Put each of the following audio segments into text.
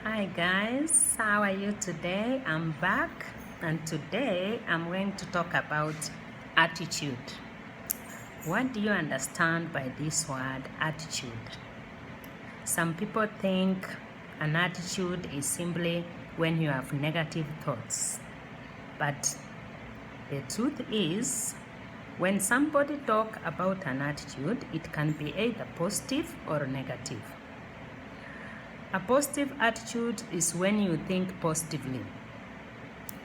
Hi guys, how are you today? I'm back and today I'm going to talk about attitude. What do you understand by this word attitude? Some people think an attitude is simply when you have negative thoughts. But the truth is, when somebody talk about an attitude, it can be either positive or negative. A positive attitude is when you think positively,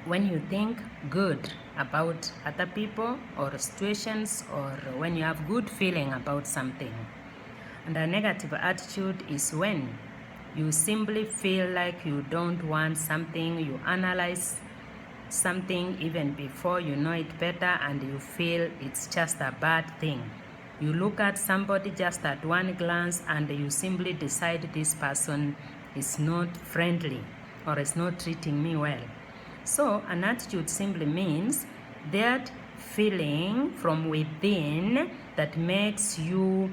when you think good about other people or situations, or when you have good feeling about something. And a negative attitude is when you simply feel like you don't want something, you analyze something even before you know it better, and you feel it's just a bad thing. You look at somebody just at one glance and you simply decide this person is not friendly or is not treating me well. So an attitude simply means that feeling from within that makes you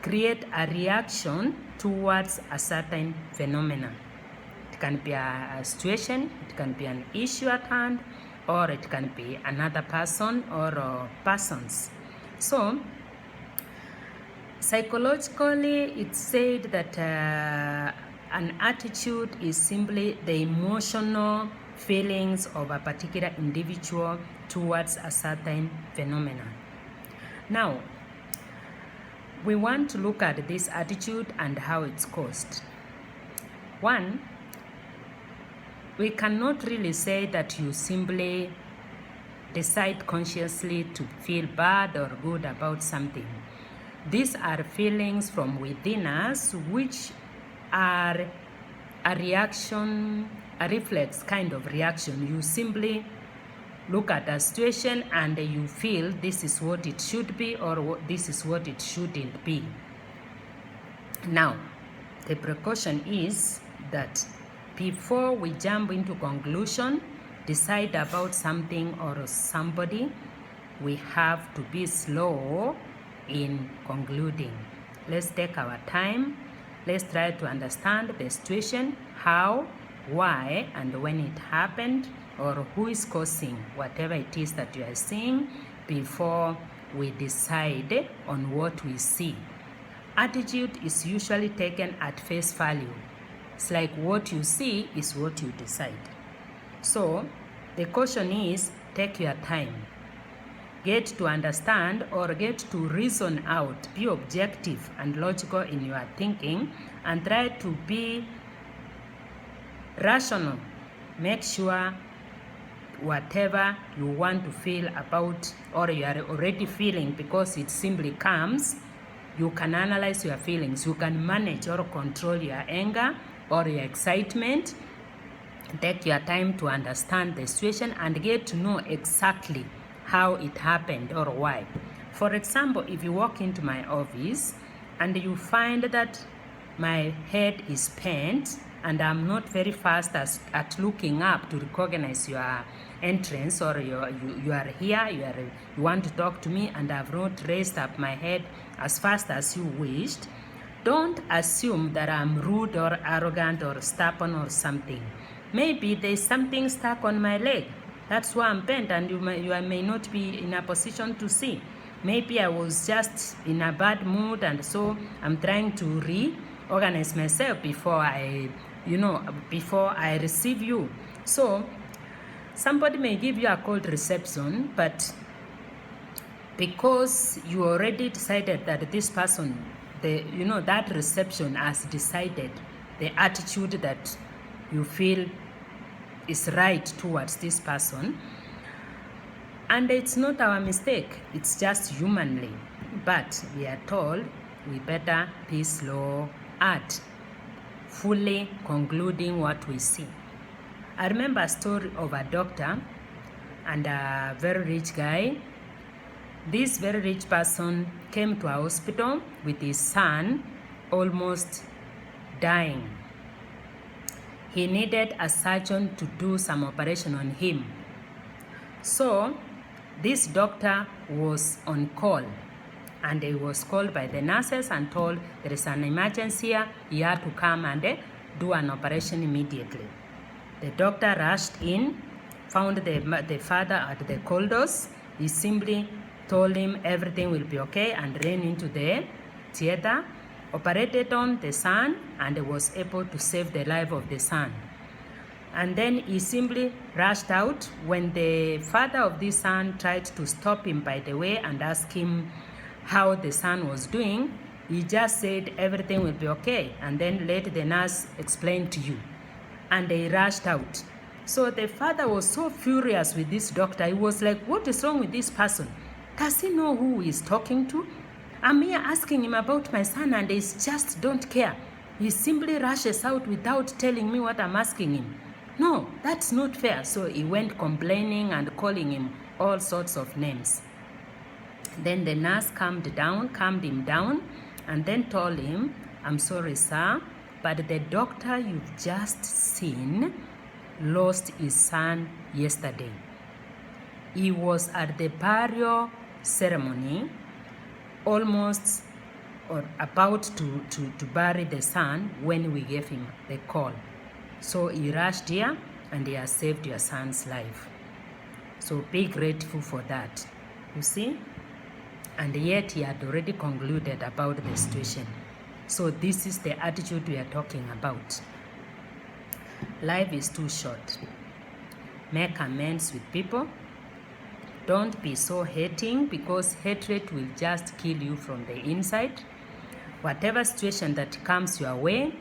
create a reaction towards a certain phenomenon. It can be a situation, it can be an issue at hand, or it can be another person or persons. So psychologically, it's said that an attitude is simply the emotional feelings of a particular individual towards a certain phenomenon. Now, we want to look at this attitude and how it's caused. One, we cannot really say that you simply decide consciously to feel bad or good about something. These are feelings from within us, which are a reaction, a reflex kind of reaction. You simply look at a situation and you feel this is what it should be or this is what it shouldn't be. Now, the precaution is that before we jump into conclusion, decide about something or somebody, we have to be slow in concluding. Let's take our time. Let's try to understand the situation, how, why, and when it happened, or who is causing whatever it is that you are seeing before we decide on what we see. Attitude is usually taken at face value. It's like what you see is what you decide. So the caution is take your time. Get to understand or get to reason out. Be objective and logical in your thinking and try to be rational. Make sure whatever you want to feel about or you are already feeling, because it simply comes, you can analyze your feelings. You can manage or control your anger or your excitement. Take your time to understand the situation and get to know exactly how it happened or why. For example, if you walk into my office and you find that my head is bent and I'm not very fast at looking up to recognize your entrance, or you are here, you want to talk to me, and I've not raised up my head as fast as you wished, don't assume that I'm rude or arrogant or stubborn or something. Maybe there's something stuck on my leg. That's why I'm bent and you may not be in a position to see. Maybe I was just in a bad mood, and so I'm trying to reorganize myself before I receive you. So somebody may give you a cold reception, but because you already decided that this person, that reception has decided the attitude that you feel is right towards this person, and it's not our mistake, it's just humanly, but we are told we better be slow at fully concluding what we see. I remember a story of a doctor and a very rich guy. This very rich person came to a hospital with his son almost dying. He needed a surgeon to do some operation on him. So this doctor was on call, and he was called by the nurses and told there is an emergency here. He had to come and do an operation immediately. The doctor rushed in, found the father at the corridors. He simply told him everything will be okay and ran into the theater, operated on the son, and was able to save the life of the son. And then he simply rushed out. When the father of this son tried to stop him by the way and ask him how the son was doing, he just said everything will be okay, and then let the nurse explain to you. And they rushed out. So the father was so furious with this doctor. He was like, what is wrong with this person? Does he know who he is talking to? I'm here asking him about my son and he just don't care. He simply rushes out without telling me what I'm asking him. No, that's not fair. So he went complaining and calling him all sorts of names. Then the nurse calmed him down, and then told him, I'm sorry, sir, but the doctor you've just seen lost his son yesterday. He was at the burial ceremony, almost or about to bury the son when we gave him the call. So he rushed here and he has saved your son's life. So be grateful for that. You see? And yet he had already concluded about the situation. So this is the attitude we are talking about. Life is too short. Make amends with people. Don't be so hating, because hatred will just kill you from the inside. Whatever situation that comes your way,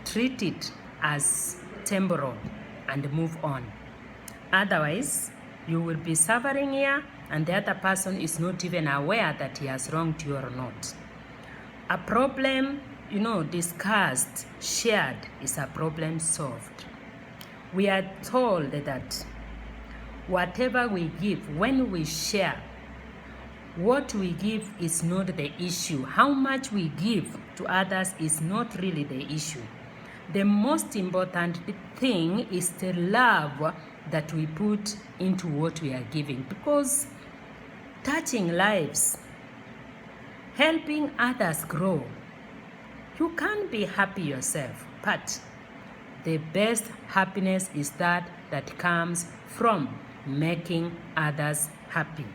treat it as temporal and move on. Otherwise, you will be suffering here and the other person is not even aware that he has wronged you or not. A problem, discussed, shared is a problem solved. We are told that whatever we give, when we share, what we give is not the issue. How much we give to others is not really the issue. The most important thing is the love that we put into what we are giving, because touching lives, helping others grow, you can't be happy yourself, but the best happiness is that comes from making others happy.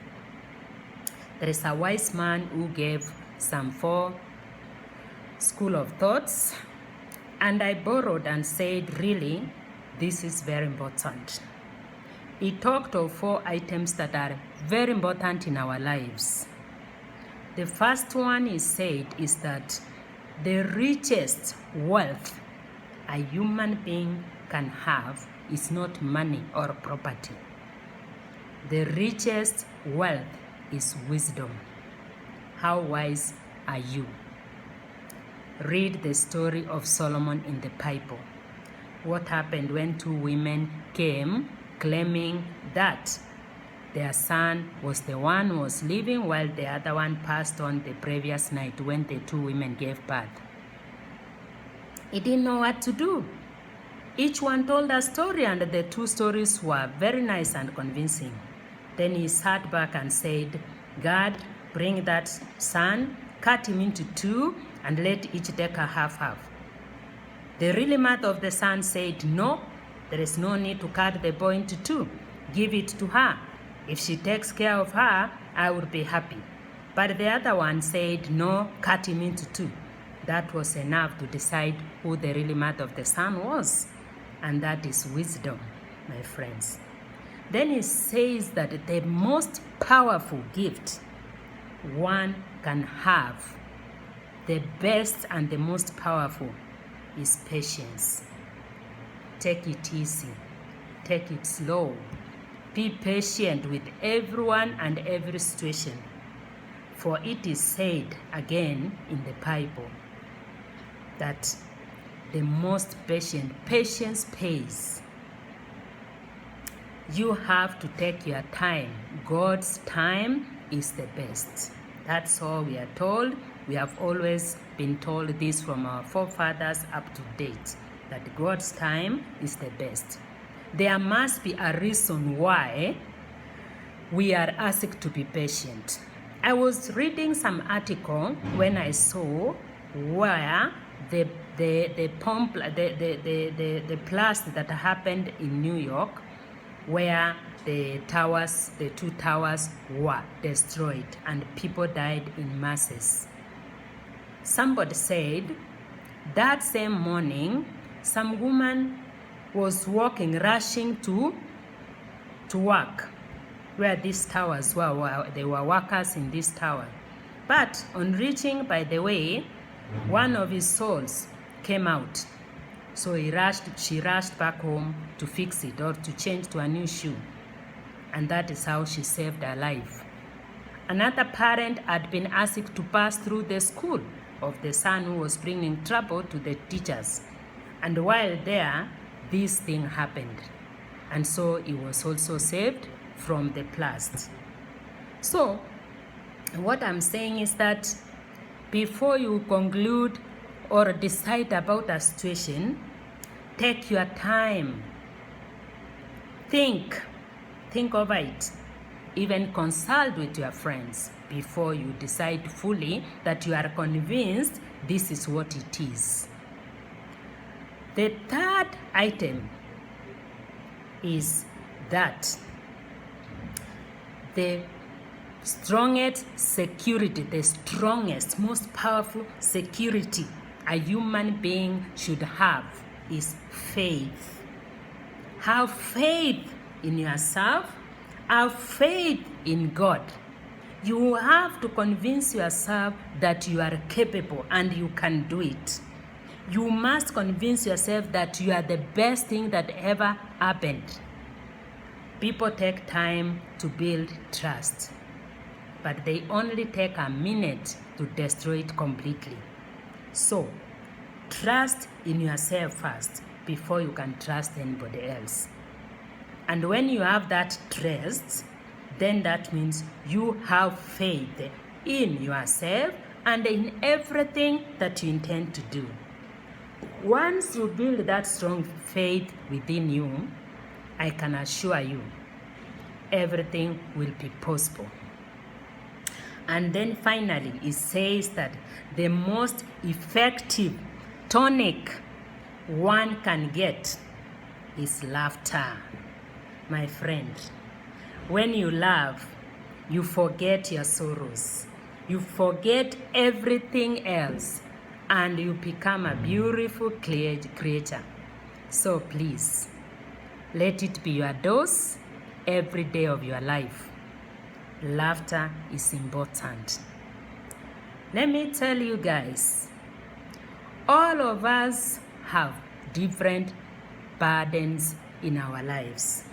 There is a wise man who gave some 4 school of thoughts, and I borrowed and said, really, this is very important. He talked of 4 items that are very important in our lives. The first one he said is that the richest wealth a human being can have is not money or property. The richest wealth is wisdom. How wise are you? Read the story of Solomon in the Bible. What happened when 2 women came claiming that their son was the one who was living while the other one passed on the previous night when the 2 women gave birth? He didn't know what to do. Each one told a story, and the 2 stories were very nice and convincing. Then he sat back and said, God, bring that son, cut him into 2, and let each take a half-half. The really mother of the son said, no, there is no need to cut the boy into 2. Give it to her. If she takes care of her, I will be happy. But the other one said, no, cut him into 2. That was enough to decide who the really mother of the son was. And that is wisdom, my friends. Then he says that the most powerful gift one can have, the best and the most powerful, is patience. Take it easy. Take it slow. Be patient with everyone and every situation. For it is said again in the Bible that the most patience pays. You have to take your time. God's time is the best. That's all we are told. We have always been told this from our forefathers up to date, that God's time is the best. There must be a reason why we are asked to be patient. I was reading some article when I saw where the blast that happened in New York, where the two towers were destroyed and people died in masses. Somebody said that same morning, some woman was walking, rushing to work, where these towers were. They were workers in this tower. But on reaching by the way, one of his souls came out. So she rushed back home to fix it or to change to a new shoe. And that is how she saved her life. Another parent had been asked to pass through the school of the son who was bringing trouble to the teachers. And while there, this thing happened. And so he was also saved from the blast. So what I'm saying is that before you conclude or decide about a situation, take your time. Think over it. Even consult with your friends before you decide fully that you are convinced this is what it is. The third item is that the strongest security, the strongest, most powerful security a human being should have is faith. Have faith in yourself. Have faith in God. You have to convince yourself that you are capable and you can do it. You must convince yourself that you are the best thing that ever happened. People take time to build trust, but they only take a minute to destroy it completely. So, trust in yourself first before you can trust anybody else. And when you have that trust, then that means you have faith in yourself and in everything that you intend to do. Once you build that strong faith within you, I can assure you, everything will be possible. And then finally, it says that the most effective tonic one can get is laughter. My friend, when you laugh, you forget your sorrows. You forget everything else, and you become a beautiful creature. So please, let it be your dose every day of your life. Laughter is important. Let me tell you guys, all of us have different burdens in our lives.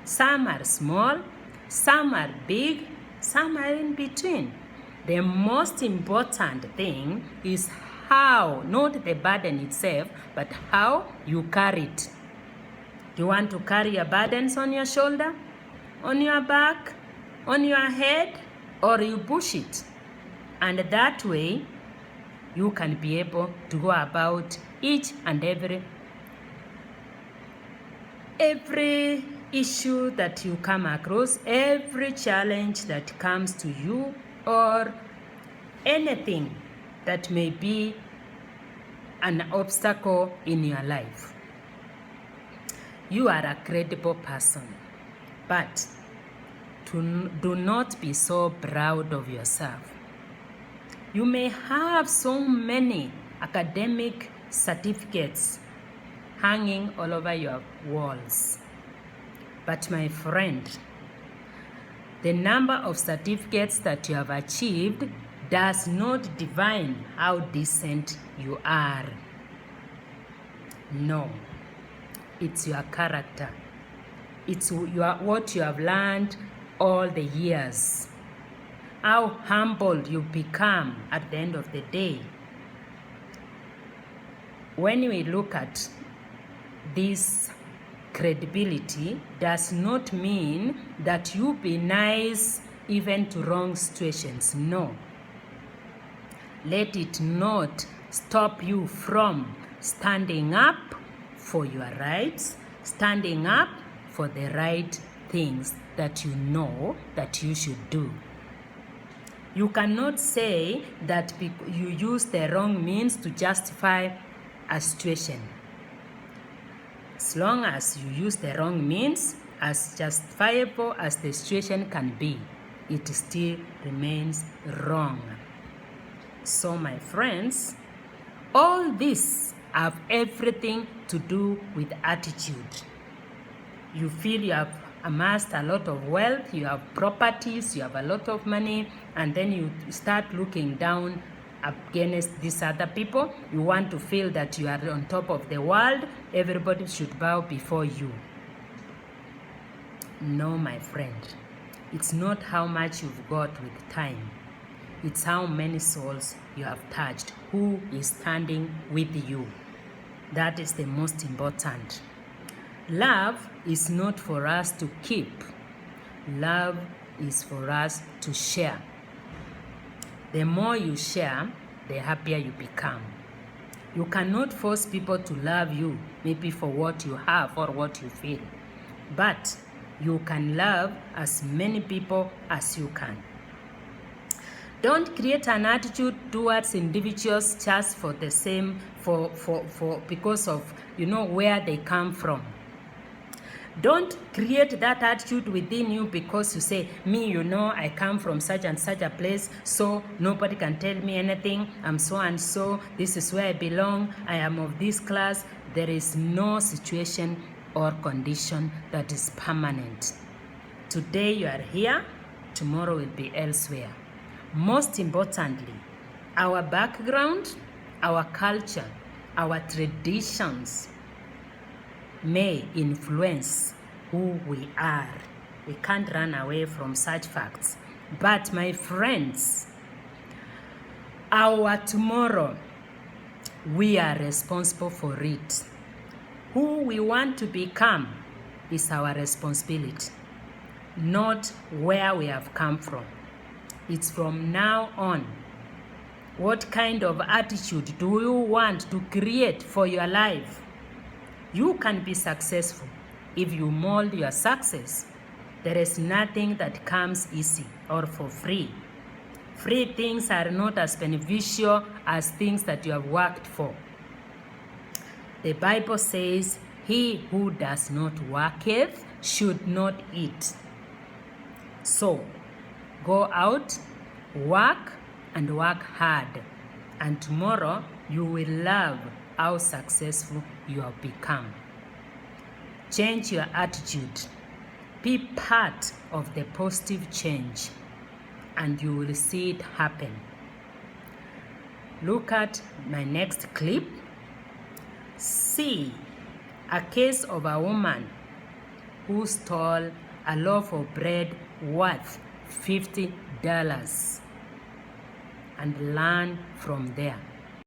Some are small, some are big, some are in between. The most important thing is how, not the burden itself, but how you carry it. You want to carry your burdens on your shoulder, on your back, on your head, or you push it. And that way, you can be able to go about each and every issue that you come across, every challenge that comes to you, or anything that may be an obstacle in your life. You are a credible person, but do not be so proud of yourself. You may have so many academic certificates hanging all over your walls. But my friend, the number of certificates that you have achieved does not define how decent you are. No, it's your character. It's what you have learned all the years. How humbled you become at the end of the day. When we look at this credibility, does not mean that you be nice even to wrong situations. No. Let it not stop you from standing up for your rights, standing up for the right things that you know that you should do. You cannot say that you use the wrong means to justify a situation. As long as you use the wrong means, as justifiable as the situation can be, it still remains wrong. So my friends, all this have everything to do with attitude. You feel you have amassed a lot of wealth, you have properties, you have a lot of money, and then you start looking down against these other people. You want to feel that you are on top of the world. Everybody should bow before you. No, my friend. It's not how much you've got with time. It's how many souls you have touched. Who is standing with you? That is the most important. Love is not for us to keep. Love is for us to share. The more you share, the happier you become. You cannot force people to love you, maybe for what you have or what you feel. But you can love as many people as you can. Don't create an attitude towards individuals just for the same, because of, where they come from. Don't create that attitude within you because you say, me, I come from such and such a place, so nobody can tell me anything. I'm so and so. This is where I belong. I am of this class. There is no situation or condition that is permanent. Today you are here, tomorrow will be elsewhere. Most importantly, our background, our culture, our traditions may influence who we are. We can't run away from such facts. But my friends, our tomorrow, we are responsible for it. Who we want to become is our responsibility, not where we have come from. It's from now on. What kind of attitude do you want to create for your life? You can be successful if you mold your success. There is nothing that comes easy or for free. Free things are not as beneficial as things that you have worked for. The Bible says, he who does not worketh should not eat. So, go out, work, and work hard. And tomorrow, you will love how successful you have become. Change your attitude. Be part of the positive change, and you will see it happen. Look at my next clip. See a case of a woman who stole a loaf of bread worth $50 and learn from there.